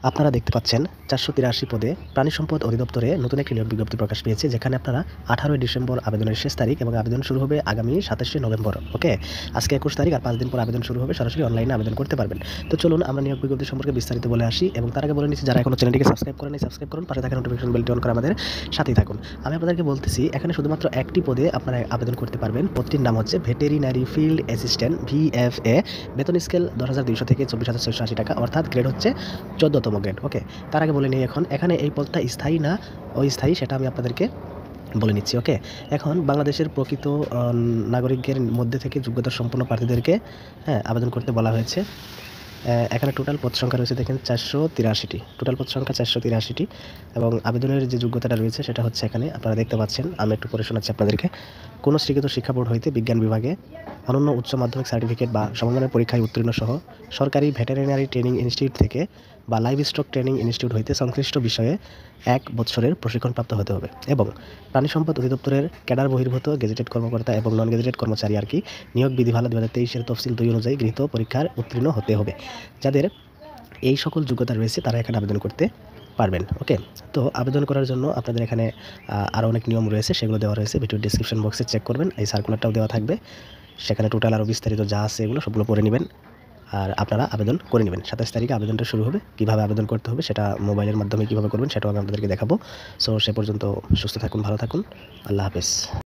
আপনারা দেখতে পাচ্ছেন ৪৮৩ পদে প্রাণী সম্পদ অধিদপ্তরে নতুন একটি নিয়োগ বিজ্ঞপ্তি প্রকাশ পেয়েছে, যেখানে আপনারা 18ই ডিসেম্বর আবেদনের শেষ তারিখ এবং আবেদন শুরু হবে আগামী 27শে নভেম্বর। ওকে, আজকে 21 তারিখ আর 5 দিন পর আবেদন শুরু হবে। সরাসরি অনলাইনে আবেদন করতে পারবেন। তো চলুন আমরা নিয়োগ বিজ্ঞপ্তি সম্পর্কে বিস্তারিত বলে আসি, এবং তার আগে বলে নিচ্ছি, যারা এখনো চ্যানেলটিকে সাবস্ক্রাইব করেনি সাবস্ক্রাইব করুন, পাশে থাকা নোটিফিকেশন বেলটি অন করে আমাদের সাথেই থাকুন। আমি আপনাদেরকে বলতেছি, এখানে শুধুমাত্র একটি পদে আপনারা আবেদন করতে পারবেন। পদটির নাম হচ্ছে ভেটেরিনারি ফিল্ড অ্যাসিস্ট্যান্ট VFA। বেতন স্কেল 10,200 থেকে 24,680 টাকা, অর্থাৎ গ্রেড হচ্ছে 14তম গ্রেড। ওকে, তার আগে বলে নিই, এখানে এই পদটা স্থায়ী না অস্থায়ী সেটা আমি আপনাদেরকে বলে নিচ্ছি। ওকে, এখন বাংলাদেশের প্রকৃত নাগরিকের মধ্যে থেকে যোগ্যতা সম্পন্ন প্রার্থীদেরকে আবেদন করতে বলা হয়েছে। এখানে টোটাল পদ সংখ্যা রয়েছে, দেখেন 483টি। টোটাল পদ সংখ্যা 483টি, এবং আবেদনের যে যোগ্যতাটা রয়েছে সেটা হচ্ছে এখানে আপনারা দেখতে পাচ্ছেন। আমি একটু পড়ে শোনাচ্ছি আপনাদেরকে। কোনো স্বীকৃত শিক্ষা বোর্ড হইতে বিজ্ঞান বিভাগে অনন্য উচ্চ মাধ্যমিক সার্টিফিকেট বা সমমানের পরীক্ষায় উত্তীর্ণ সহ সরকারি ভেটেরিনারি ট্রেনিং ইনস্টিটিউট থেকে বা লাইভ স্টক ট্রেনিং ইনস্টিটিউট হইতে সংশ্লিষ্ট বিষয়ে 1 বছরের প্রশিক্ষণপ্রাপ্ত হতে হবে, এবং প্রাণী সম্পদ অধিদপ্তরের ক্যাডার বহির্ভূত গেজেটেড কর্মকর্তা এবং নন গেজেটেড কর্মচারী নিয়োগ বিধিমালা 2023-এর তফসিল 2 অনুযায়ী গৃহীত পরীক্ষার উত্তীর্ণ হতে হবে। যাদের এই সকল যোগ্যতা রয়েছে তারা এখানে আবেদন করতে পারবেন। ওকে, তো আবেদন করার জন্য আপনাদের এখানে আরও অনেক নিয়ম রয়েছে, সেগুলো দেওয়া রয়েছে। ভিডিও ডিসক্রিপশন বক্সে চেক করবেন, এই সার্কুলারটাও দেওয়া থাকবে। সেখানে টোটাল আরও বিস্তারিত যা আছে এগুলো সবগুলো পড়ে নেবেন, আর আপনারা আবেদন করে নেবেন। 27 তারিখে আবেদনটা শুরু হবে। কীভাবে আবেদন করতে হবে সেটা মোবাইলের মাধ্যমে কীভাবে করবেন সেটাও আমি আপনাদেরকে দেখাবো। সো সে পর্যন্ত সুস্থ থাকুন, ভালো থাকুন, আল্লাহ হাফেজ।